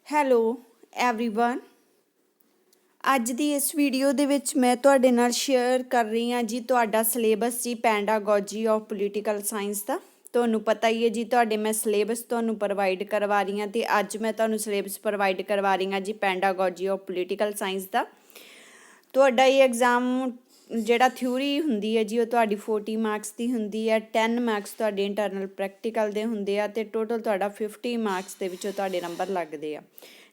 Hello everyone. ਅੱਜ ਦੀ ਇਸ video ਦੇ ਵਿੱਚ ਮੈਂ ਤੁਹਾਡੇ ਨਾਲ ਸ਼ੇਅਰ ਕਰ ਰਹੀ ਹਾਂ ਜੀ ਤੁਹਾਡਾ ਸਿਲੇਬਸ ਜੀ ਪੈਂਡਾਗੋਜੀ ਆਫ ਪੋਲੀਟੀਕਲ ਸਾਇੰਸ ਦਾ। ਤੁਹਾਨੂੰ ਪਤਾ ਹੀ ਹੈ ਜੀ ਤੁਹਾਡੇ ਮੈਂ ਸਿਲੇਬਸ ਤੁਹਾਨੂੰ ਪ੍ਰੋਵਾਈਡ ਕਰਵਾ ਰਹੀ ਹਾਂ ਤੇ ਅੱਜ ਮੈਂ ਤੁਹਾਨੂੰ ਸਿਲੇਬਸ ਪ੍ਰੋਵਾਈਡ ਕਰਵਾ ਰਹੀ ਹਾਂ ਜੀ ਪੈਂਡਾਗੋਜੀ ਆਫ ਪੋਲੀਟੀਕਲ ਸਾਇੰਸ ਦਾ। ਤੁਹਾਡਾ ਇਹ ਐਗਜ਼ਾਮ ਜਿਹੜਾ ਥਿਊਰੀ ਹੁੰਦੀ ਹੈ ਜੀ ਉਹ ਤੁਹਾਡੀ 40 ਮਾਰਕਸ ਦੀ ਹੁੰਦੀ ਹੈ। 10 ਮਾਰਕਸ ਤੁਹਾਡੇ ਇੰਟਰਨਲ ਪ੍ਰੈਕਟੀਕਲ ਦੇ ਹੁੰਦੇ ਆ ਤੇ ਟੋਟਲ ਤੁਹਾਡਾ 50 ਮਾਰਕਸ ਦੇ ਵਿੱਚੋਂ ਤੁਹਾਡੇ ਨੰਬਰ ਲੱਗਦੇ ਆ।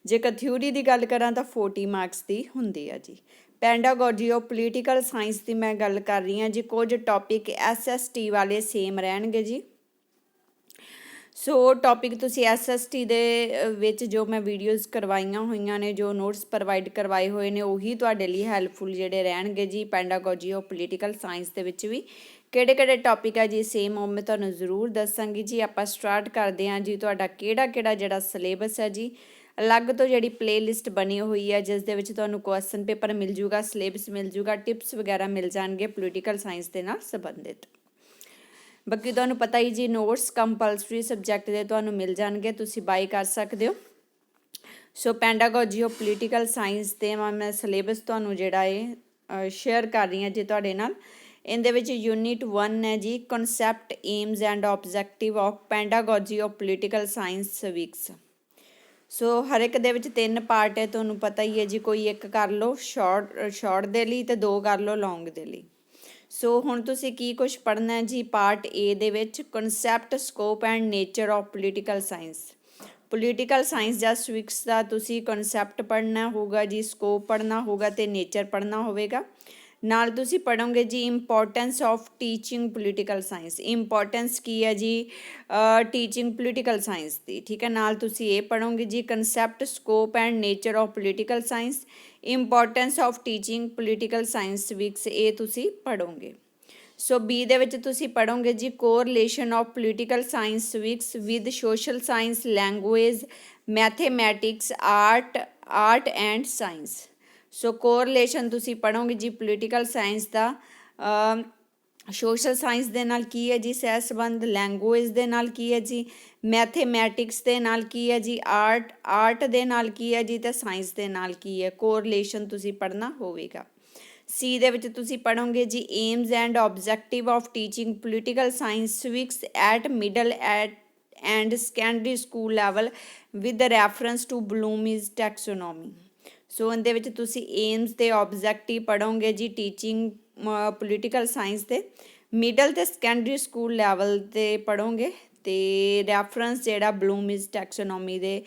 ਜੇਕਰ ਥਿਊਰੀ ਦੀ ਗੱਲ ਕਰਾਂ ਤਾਂ 40 ਮਾਰਕਸ ਦੀ ਹੁੰਦੀ ਆ ਜੀ। ਪੈਂਡਾਗੋਜੀ ਆਫ ਪੋਲੀਟੀਕਲ ਸਾਇੰਸ ਦੀ ਮੈਂ ਗੱਲ ਕਰ ਰਹੀ ਹਾਂ ਜੀ। ਕੁਝ ਟੌਪਿਕ SST ਵਾਲੇ ਸੇਮ ਰਹਿਣਗੇ ਜੀ। ਸੋ ਟੌਪਿਕ ਤੁਸੀਂ SST ਦੇ ਵਿੱਚ ਜੋ ਮੈਂ ਵੀਡੀਓਜ਼ ਕਰਵਾਈਆਂ ਹੋਈਆਂ ਨੇ, ਜੋ ਨੋਟਸ ਪ੍ਰੋਵਾਈਡ ਕਰਵਾਏ ਹੋਏ ਨੇ, ਉਹੀ ਤੁਹਾਡੇ ਲਈ ਹੈਲਪਫੁਲ ਜਿਹੜੇ ਰਹਿਣਗੇ ਜੀ। ਪੈਂਡਾਗੋਜੀ ਆਫ ਪੋਲੀਟੀਕਲ ਸਾਇੰਸ ਦੇ ਵਿੱਚ ਵੀ ਕਿਹੜੇ ਟੌਪਿਕ ਆ ਜੀ ਸੇਮ, ਉਹ ਮੈਂ ਤੁਹਾਨੂੰ ਜ਼ਰੂਰ ਦੱਸਾਂਗੀ ਜੀ। ਆਪਾਂ ਸਟਾਰਟ ਕਰਦੇ ਹਾਂ ਜੀ। ਤੁਹਾਡਾ ਕਿਹੜਾ ਜਿਹੜਾ ਸਿਲੇਬਸ ਹੈ ਜੀ, ਅਲੱਗ ਤੋਂ ਜਿਹੜੀ ਪਲੇਲਿਸਟ ਬਣੀ ਹੋਈ ਹੈ ਜਿਸ ਦੇ ਵਿੱਚ ਤੁਹਾਨੂੰ ਕੁਐਸਚਨ ਪੇਪਰ ਮਿਲ ਜੂਗਾ, ਸਿਲੇਬਸ ਮਿਲ ਜੂਗਾ, ਟਿਪਸ ਵਗੈਰਾ ਮਿਲ ਜਾਣਗੇ ਪੋਲੀਟੀਕਲ ਸਾਇੰਸ ਦੇ ਨਾਲ ਸੰਬੰਧਿਤ। ਬਾਕੀ ਤੁਹਾਨੂੰ ਪਤਾ ਹੀ ਜੀ ਨੋਟਸ ਕੰਪਲਸਰੀ ਸਬਜੈਕਟ ਦੇ ਤੁਹਾਨੂੰ ਮਿਲ ਜਾਣਗੇ, ਤੁਸੀਂ ਬਾਈ ਕਰ ਸਕਦੇ ਹੋ। ਸੋ ਪੈਂਡਾਗੋਜੀ ਆਫ ਪੋਲੀਟੀਕਲ ਸਾਇੰਸ ਦੇ ਮੈਂ ਸਿਲੇਬਸ ਤੁਹਾਨੂੰ ਜਿਹੜਾ ਇਹ ਸ਼ੇਅਰ ਕਰ ਰਹੀ ਹਾਂ ਜੀ ਤੁਹਾਡੇ ਨਾਲ। ਇਹਦੇ ਵਿੱਚ ਯੂਨਿਟ 1 ਹੈ ਜੀ, concept, aims and objective of pedagogy of political science civics. So ਹਰ ਇੱਕ ਦੇ ਵਿੱਚ 3 ਪਾਰਟ ਹੈ, ਤੁਹਾਨੂੰ ਪਤਾ ਹੀ ਹੈ ਜੀ। ਕੋਈ ਇੱਕ ਕਰ ਲਓ ਸ਼ਾਰਟ ਦੇ ਲਈ ਤੇ 2 ਕਰ ਲਓ ਲੌਂਗ ਦੇ ਲਈ। ਸੋ ਹੁਣ ਤੁਸੀਂ ਕੀ ਕੁਝ ਪੜ੍ਹਨਾ ਹੈ ਜੀ। ਪਾਰਟ A ਦੇ ਵਿੱਚ concept, scope and nature of political science. Political science ਜਾਂ ਸਿਵਿਕਸ ਦਾ ਤੁਸੀਂ ਕਨਸੈਪਟ ਪੜ੍ਹਨਾ ਹੋਊਗਾ ਜੀ, ਸਕੋਪ ਪੜ੍ਹਨਾ ਹੋਊਗਾ ਤੇ ਨੇਚਰ ਪੜ੍ਹਨਾ ਹੋਵੇਗਾ। ਨਾਲ ਤੁਸੀਂ ਪੜ੍ਹੋਗੇ ਜੀ importance of teaching political science. Importance ਕੀ ਹੈ ਜੀ ਟੀਚਿੰਗ ਪੋਲੀਟੀਕਲ ਸਾਇੰਸ ਦੀ, ਠੀਕ ਹੈ। ਨਾਲ ਤੁਸੀਂ ਇਹ ਪੜ੍ਹੋਗੇ ਜੀ concept, scope and nature of political science, importance of teaching political science civics, ਇਹ ਤੁਸੀਂ ਪੜ੍ਹੋਗੇ। ਸੋ B ਦੇ ਵਿੱਚ ਤੁਸੀਂ ਪੜ੍ਹੋਗੇ ਜੀ correlation of political science civics with social science, language, mathematics, art and science. So correlation ਤੁਸੀਂ ਪੜ੍ਹੋਗੇ ਜੀ ਪੋਲੀਟੀਕਲ ਸਾਇੰਸ ਦਾ ਸੋਸ਼ਲ ਸਾਇੰਸ ਦੇ ਨਾਲ ਕੀ ਹੈ ਜੀ ਸਹਿ ਸੰਬੰਧ, ਲੈਂਗੁਏਜ ਦੇ ਨਾਲ ਕੀ ਹੈ ਜੀ, ਮੈਥੇਮੈਟਿਕਸ ਦੇ ਨਾਲ ਕੀ ਹੈ ਜੀ, ਆਰਟ ਦੇ ਨਾਲ ਕੀ ਹੈ ਜੀ, ਤੇ ਸਾਇੰਸ ਦੇ ਨਾਲ ਕੀ ਹੈ। ਕੋਰਿਲੇਸ਼ਨ ਤੁਸੀਂ ਪੜ੍ਹਨਾ ਹੋਵੇਗਾ। C ਦੇ ਵਿੱਚ ਤੁਸੀਂ ਪੜ੍ਹੋਗੇ ਜੀ aims and objective of teaching political science civics at middle and secondary school level with reference to Bloom's taxonomy. So ਇਹਦੇ ਵਿੱਚ ਤੁਸੀਂ ਏਮਸ ਤੇ ਆਬਜੈਕਟਿਵ ਪੜ੍ਹੋਗੇ ਜੀ ਟੀਚਿੰਗ ਪੋਲੀਟੀਕਲ ਸਾਇੰਸ ਦੇ ਮਿਡਲ ਤੇ ਸੈਕੰਡਰੀ ਸਕੂਲ ਲੈਵਲ 'ਤੇ ਪੜ੍ਹੋਗੇ ਤੇ ਰੈਫਰੈਂਸ ਜਿਹੜਾ ਬਲੂਮਜ਼ ਟੈਕਸੋਨੋਮੀ ਦੇ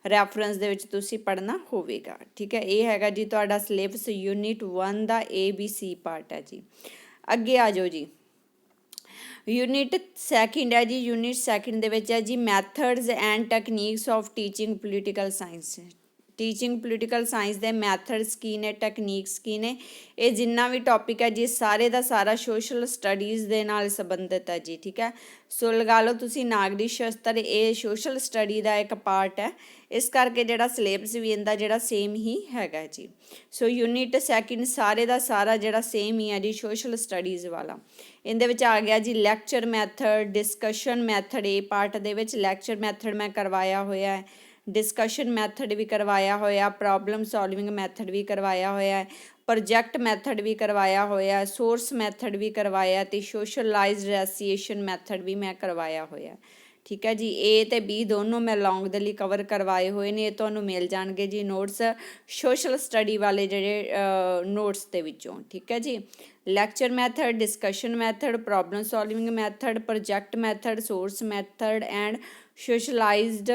ਰੈਫਰੈਂਸ ਦੇ ਵਿੱਚ ਤੁਸੀਂ ਪੜ੍ਹਨਾ ਹੋਵੇਗਾ, ਠੀਕ ਹੈ। ਇਹ ਹੈਗਾ ਜੀ ਤੁਹਾਡਾ ਸਿਲੇਬਸ ਯੂਨਿਟ 1 ਦਾ ABC ਪਾਰਟ ਹੈ ਜੀ। ਅੱਗੇ ਆ ਜਾਓ ਜੀ। ਯੂਨਿਟ 2 ਹੈ ਜੀ। ਯੂਨਿਟ 2 ਦੇ ਵਿੱਚ ਹੈ ਜੀ methods and techniques of teaching political science. Teaching political science ਦੇ ਮੈਥਡਸ ਕੀ ਨੇ, ਟੈਕਨੀਕਸ ਕੀ ਨੇ, ਇਹ ਜਿੰਨਾ ਵੀ ਟੌਪਿਕ ਹੈ ਜੀ ਸਾਰੇ ਦਾ ਸਾਰਾ ਸੋਸ਼ਲ ਸਟੱਡੀਜ਼ ਦੇ ਨਾਲ ਸੰਬੰਧਿਤ ਹੈ ਜੀ, ਠੀਕ ਹੈ। ਸੋ ਲਗਾ ਲਓ ਤੁਸੀਂ ਨਾਗਰਿਕ ਸ਼ਾਸਤਰ, ਇਹ ਸੋਸ਼ਲ ਸਟੱਡੀ ਦਾ ਇੱਕ ਪਾਰਟ ਹੈ, ਇਸ ਕਰਕੇ ਜਿਹੜਾ ਸਿਲੇਬਸ ਵੀ ਇਹਦਾ ਜਿਹੜਾ ਸੇਮ ਹੀ ਹੈਗਾ ਜੀ। ਸੋ ਯੂਨਿਟ 2 ਸਾਰੇ ਦਾ ਸਾਰਾ ਜਿਹੜਾ ਸੇਮ ਹੀ ਹੈ ਜੀ ਸੋਸ਼ਲ ਸਟੱਡੀਜ਼ ਵਾਲਾ। ਇਹਦੇ ਵਿੱਚ ਆ ਗਿਆ ਜੀ ਲੈਕਚਰ ਮੈਥਡ, ਡਿਸਕਸ਼ਨ ਮੈਥਡ। ਇਹ ਪਾਰਟ ਦੇ ਵਿੱਚ ਲੈਕਚਰ ਮੈਥਡ ਮੈਂ ਕਰਵਾਇਆ ਹੋਇਆ ਹੈ, ਡਿਸਕਸ਼ਨ ਮੈਥਡ ਵੀ ਕਰਵਾਇਆ ਹੋਇਆ, ਪ੍ਰੋਬਲਮ ਸੋਲਵਿੰਗ ਮੈਥਡ ਵੀ ਕਰਵਾਇਆ ਹੋਇਆ ਹੈ, ਪ੍ਰੋਜੈਕਟ ਮੈਥਡ ਵੀ ਕਰਵਾਇਆ ਹੋਇਆ, ਸੋਰਸ ਮੈਥਡ ਵੀ ਕਰਵਾਇਆ ਤੇ ਸੋਸ਼ਲਾਈਜ਼ਡ ਰੈਸੀਏਸ਼ਨ ਮੈਥਡ ਵੀ ਮੈਂ ਕਰਵਾਇਆ ਹੋਇਆ, ਠੀਕ ਹੈ ਜੀ। A ਤੇ B ਦੋਨੋਂ ਮੈਂ ਲੌਂਗ ਦੇ ਲਈ ਕਵਰ ਕਰਵਾਏ ਹੋਏ ਨੇ। ਇਹ ਤੁਹਾਨੂੰ ਮਿਲ ਜਾਣਗੇ ਜੀ ਨੋਟਸ ਸੋਸ਼ਲ ਸਟੱਡੀ ਵਾਲੇ ਜਿਹੜੇ ਨੋਟਸ ਦੇ ਵਿੱਚੋਂ, ਠੀਕ ਹੈ ਜੀ। Lecture method, discussion method, problem solving method, project method, source method and socialised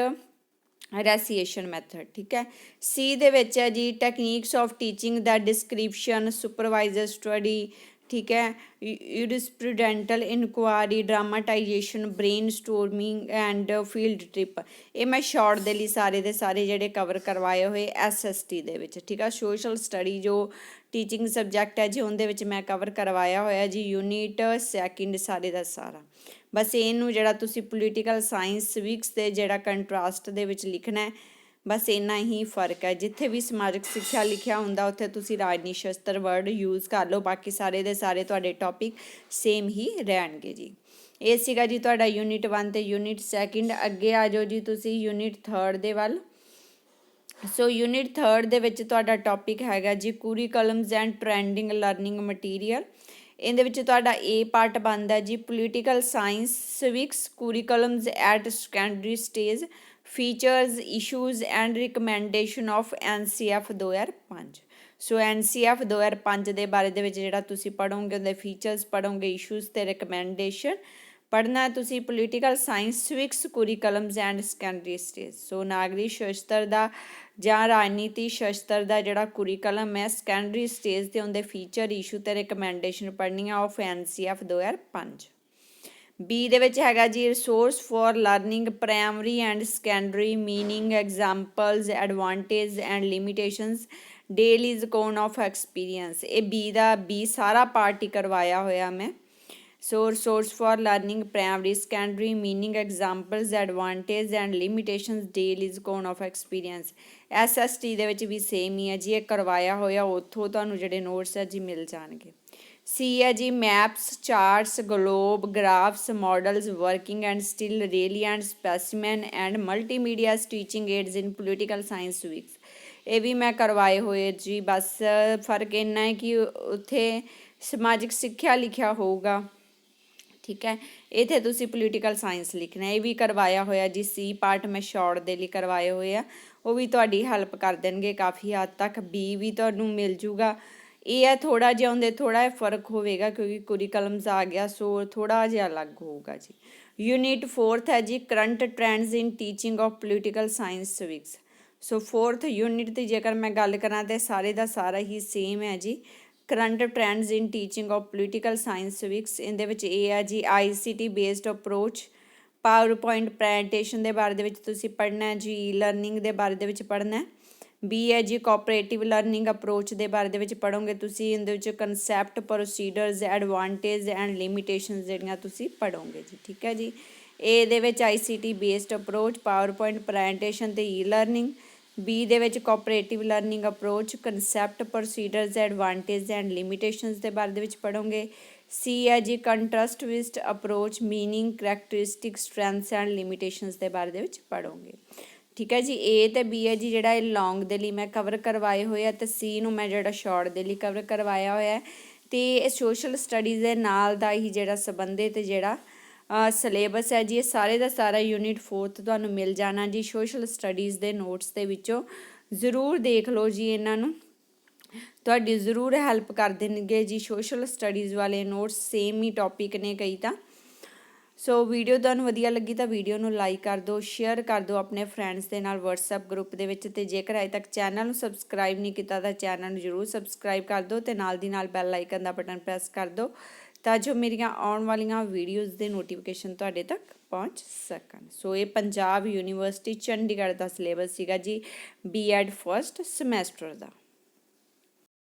recitation method, ਠੀਕ ਹੈ। C ਦੇ ਵਿੱਚ ਹੈ ਜੀ ਟੈਕਨੀਕਸ ਆਫ ਟੀਚਿੰਗ ਦਾ ਡਿਸਕ੍ਰਿਪਸ਼ਨ, ਸੁਪਰਵਾਈਜ਼ਰ ਸਟੱਡੀ, ਠੀਕ ਹੈ, jurisprudential inquiry, dramatisation, brainstorming and field trip. ਇਹ ਮੈਂ ਸ਼ਾਰਟ ਦੇ ਲਈ ਸਾਰੇ ਦੇ ਸਾਰੇ ਜਿਹੜੇ ਕਵਰ ਕਰਵਾਏ ਹੋਏ SST ਦੇ ਵਿੱਚ, ਠੀਕ ਆ। ਸੋਸ਼ਲ ਸਟੱਡੀ ਜੋ ਟੀਚਿੰਗ ਸਬਜੈਕਟ ਹੈ ਜੀ ਉਹਦੇ ਵਿੱਚ ਮੈਂ ਕਵਰ ਕਰਵਾਇਆ ਹੋਇਆ ਜੀ ਯੂਨਿਟ 2 ਸਾਰੇ ਦਾ ਸਾਰਾ। ਬਸ ਇਹਨੂੰ ਜਿਹੜਾ ਤੁਸੀਂ ਪੋਲੀਟੀਕਲ ਸਾਇੰਸ ਸਿਵਿਕਸ ਦੇ ਜਿਹੜਾ ਕੰਟਰਾਸਟ ਦੇ ਵਿੱਚ ਲਿਖਣਾ ਹੈ, ਬਸ ਇੰਨਾ ਹੀ ਫਰਕ ਹੈ। ਜਿੱਥੇ ਵੀ ਸਮਾਜਿਕ ਸਿੱਖਿਆ ਲਿਖਿਆ ਹੁੰਦਾ ਉੱਥੇ ਤੁਸੀਂ ਰਾਜਨੀਤੀ ਸ਼ਾਸਤਰ ਵਰਡ ਯੂਜ਼ ਕਰ ਲਓ, ਬਾਕੀ ਸਾਰੇ ਦੇ ਸਾਰੇ ਤੁਹਾਡੇ ਟੌਪਿਕ ਸੇਮ ਹੀ ਰਹਿਣਗੇ ਜੀ। ਇਹ ਸੀਗਾ ਜੀ ਤੁਹਾਡਾ ਯੂਨਿਟ 1 ਤੇ ਯੂਨਿਟ 2। ਅੱਗੇ ਆ ਜਾਓ ਜੀ ਤੁਸੀਂ ਯੂਨਿਟ 3 ਦੇ ਵੱਲ। ਸੋ ਯੂਨਿਟ 3 ਦੇ ਵਿੱਚ ਤੁਹਾਡਾ ਟੌਪਿਕ ਹੈਗਾ ਜੀ curriculums and trending learning material. ਇਹਦੇ ਵਿੱਚ ਤੁਹਾਡਾ ਏ ਪਾਰਟ ਬਣਦਾ ਜੀ political science civics curriculums at secondary stage features issues and recommendation of NCF 2005। So NCF 2005 ਦੇ ਬਾਰੇ ਦੇ ਵਿੱਚ ਜਿਹੜਾ ਤੁਸੀਂ ਪੜ੍ਹੋਗੇ ਉਹਦੇ ਫੀਚਰਸ ਪੜ੍ਹੋਗੇ, ਇਸ਼ੂਜ਼ ਤੇ ਰਿਕਮੈਂਡੇਸ਼ਨ ਪੜ੍ਹਨਾ ਤੁਸੀਂ political science civics curriculums and secondary stage. So ਨਾਗਰਿਕ ਸ਼ਸਤਰ ਦਾ ਜਾਂ ਰਾਜਨੀਤੀ ਸ਼ਸਤਰ ਦਾ ਜਿਹੜਾ ਕੁਰੀਕਲਮ ਹੈ ਸੈਕੰਡਰੀ ਸਟੇਜ ਤੇ ਉਹਦੇ ਫੀਚਰ, ਇਸ਼ੂ ਤੇ ਰਿਕਮੈਂਡੇਸ਼ਨ ਪੜ੍ਹਨੀਆਂ ਆਫ NCF 2005। ਬੀ ਦੇ ਵਿੱਚ ਹੈਗਾ ਜੀ resource for learning primary and secondary meaning examples advantage and limitations daily account of experience. ਇਹ ਬੀ ਸਾਰਾ ਪਾਰਟ ਹੀ ਕਰਵਾਇਆ ਹੋਇਆ ਮੈਂ। So resource for learning primary secondary meaning examples advantage and limitations daily account of experience. SST ਦੇ ਵਿੱਚ ਵੀ same ਹੀ ਹੈ ਜੀ, ਇਹ ਕਰਵਾਇਆ ਹੋਇਆ, ਉੱਥੋਂ ਤੁਹਾਨੂੰ ਜਿਹੜੇ ਨੋਟਸ ਹੈ ਜੀ ਮਿਲ ਜਾਣਗੇ। ਸੀ ਹੈ ਜੀ maps charts globe graphs models working and still ਰੇਲੀਐਂਟ specimen and multimedia teaching aids in political science weeks. ਇਹ ਵੀ ਮੈਂ ਕਰਵਾਏ ਹੋਏ ਜੀ, ਬਸ ਫਰਕ ਇੰਨਾ ਹੈ ਕਿ ਉੱਥੇ ਸਮਾਜਿਕ ਸਿੱਖਿਆ ਲਿਖਿਆ ਹੋਊਗਾ, ਠੀਕ ਹੈ, ਇੱਥੇ ਤੁਸੀਂ ਪੋਲੀਟੀਕਲ ਸਾਇੰਸ ਲਿਖਣਾ। ਇਹ ਵੀ ਕਰਵਾਇਆ ਹੋਇਆ ਜੀ, ਸੀ ਪਾਰਟ ਮੈਂ ਸ਼ਾਰਟ ਦੇ ਲਈ ਕਰਵਾਏ ਹੋਏ ਆ, ਉਹ ਵੀ ਤੁਹਾਡੀ ਹੈਲਪ ਕਰ ਦੇਣਗੇ ਕਾਫੀ ਹੱਦ ਤੱਕ। ਬੀ ਵੀ ਤੁਹਾਨੂੰ ਮਿਲ ਜੂਗਾ। ਇਹ ਹੈ ਥੋੜ੍ਹਾ ਜਿਹਾ ਉਹਦੇ ਥੋੜ੍ਹਾ ਜਿਹਾ ਫਰਕ ਹੋਵੇਗਾ ਕਿਉਂਕਿ ਕੁਰੀਕਲਮਸ ਆ ਗਿਆ, ਸੋ ਥੋੜ੍ਹਾ ਜਿਹਾ ਅਲੱਗ ਹੋਊਗਾ ਜੀ। ਯੂਨਿਟ 4 ਹੈ ਜੀ current trends in teaching of political science civics. So 4th unit ਦੀ ਜੇਕਰ ਮੈਂ ਗੱਲ ਕਰਾਂ ਤਾਂ ਸਾਰੇ ਦਾ ਸਾਰਾ ਹੀ ਸੇਮ ਹੈ ਜੀ, current trends in teaching of political science civics. ਇਹਦੇ ਵਿੱਚ ਇਹ ਹੈ ਜੀ ICT based approach, PowerPoint presentation ਦੇ ਬਾਰੇ ਦੇ ਵਿੱਚ ਤੁਸੀਂ ਪੜ੍ਹਨਾ ਜੀ, ਲਰਨਿੰਗ ਦੇ ਬਾਰੇ ਦੇ ਵਿੱਚ ਪੜ੍ਹਨਾ। ਬੀ ਹੈ ਜੀ ਕੋਆਪਰੇਟਿਵ ਲਰਨਿੰਗ ਅਪਰੋਚ ਦੇ ਬਾਰੇ ਦੇ ਵਿੱਚ ਪੜ੍ਹੋਗੇ ਤੁਸੀਂ, ਇਹਦੇ ਵਿੱਚ concept procedures advantage and limitations ਜਿਹੜੀਆਂ ਤੁਸੀਂ ਪੜ੍ਹੋਗੇ ਜੀ, ਠੀਕ ਹੈ ਜੀ। ਇਹਦੇ ਵਿੱਚ ICT based approach, PowerPoint presentation ਤੇ ਲਰਨਿੰਗ। ਬੀ ਦੇ ਵਿੱਚ cooperative learning approach, concept procedures advantage and limitations ਦੇ ਬਾਰੇ ਦੇ ਵਿੱਚ ਪੜ੍ਹੋਗੇ। ਸੀ ਹੈ ਜੀ constructivist approach meaning characteristic strengths and limitations ਦੇ ਬਾਰੇ ਦੇ ਵਿੱਚ ਪੜ੍ਹੋਗੇ, ਠੀਕ ਹੈ ਜੀ। ਏ ਤੇ ਬੀ ਹੈ ਜੀ ਜਿਹੜਾ ਇਹ ਲੌਂਗ ਦੇ ਲਈ ਮੈਂ ਕਵਰ ਕਰਵਾਏ ਹੋਏ ਆ, ਅਤੇ ਸੀ ਨੂੰ ਮੈਂ ਜਿਹੜਾ ਸ਼ਾਰਟ ਦੇ ਲਈ ਕਵਰ ਕਰਵਾਇਆ ਹੋਇਆ ਹੈ। ਅਤੇ ਇਹ ਸੋਸ਼ਲ ਸਟੱਡੀਜ਼ ਦੇ ਨਾਲ ਦਾ ਹੀ ਜਿਹੜਾ ਸੰਬੰਧਿਤ ਜਿਹੜਾ ਸਿਲੇਬਸ ਹੈ ਜੀ, ਇਹ ਸਾਰੇ ਦਾ ਸਾਰਾ ਯੂਨਿਟ 4 ਤੁਹਾਨੂੰ ਮਿਲ ਜਾਣਾ ਜੀ ਸੋਸ਼ਲ ਸਟੱਡੀਜ਼ ਦੇ ਨੋਟਸ ਦੇ ਵਿੱਚੋਂ। ਜ਼ਰੂਰ ਦੇਖ ਲਓ ਜੀ, ਇਹਨਾਂ ਨੂੰ ਤੁਹਾਡੀ ਜ਼ਰੂਰ ਹੈਲਪ ਕਰ ਦੇਣਗੇ ਜੀ ਸੋਸ਼ਲ ਸਟੱਡੀਜ਼ ਵਾਲੇ ਨੋਟਸ, ਸੇਮ ਹੀ ਟੌਪਿਕ ਨੇ ਕਈ ਤਾਂ। ਸੋ ਵੀਡੀਓ ਤੁਹਾਨੂੰ ਵਧੀਆ ਲੱਗੀ ਤਾਂ ਵੀਡੀਓ ਨੂੰ ਲਾਈਕ ਕਰ ਦਿਓ, ਸ਼ੇਅਰ ਕਰ ਦਿਓ ਆਪਣੇ ਫਰੈਂਡਸ ਦੇ ਨਾਲ WhatsApp ਗਰੁੱਪ ਦੇ ਵਿੱਚ, ਅਤੇ ਜੇਕਰ ਅਜੇ ਤੱਕ ਚੈਨਲ ਨੂੰ ਸਬਸਕ੍ਰਾਈਬ ਨਹੀਂ ਕੀਤਾ ਤਾਂ ਚੈਨਲ ਨੂੰ ਜ਼ਰੂਰ ਸਬਸਕ੍ਰਾਈਬ ਕਰ ਦਿਓ, ਅਤੇ ਨਾਲ ਦੀ ਨਾਲ ਬੈਲ ਆਈਕਨ ਦਾ ਬਟਨ ਪ੍ਰੈਸ ਕਰ ਦਿਓ ਤਾਂ ਜੋ ਮੇਰੀਆਂ ਆਉਣ ਵਾਲੀਆਂ ਵੀਡੀਓਜ਼ ਦੇ ਨੋਟੀਫਿਕੇਸ਼ਨ ਤੁਹਾਡੇ ਤੱਕ ਪਹੁੰਚ ਸਕਣ। ਸੋ ਇਹ ਪੰਜਾਬ ਯੂਨੀਵਰਸਿਟੀ ਚੰਡੀਗੜ੍ਹ ਦਾ ਸਿਲੇਬਸ ਸੀਗਾ ਜੀ BEd ਫਸਟ ਸਮੈਸਟਰ ਦਾ।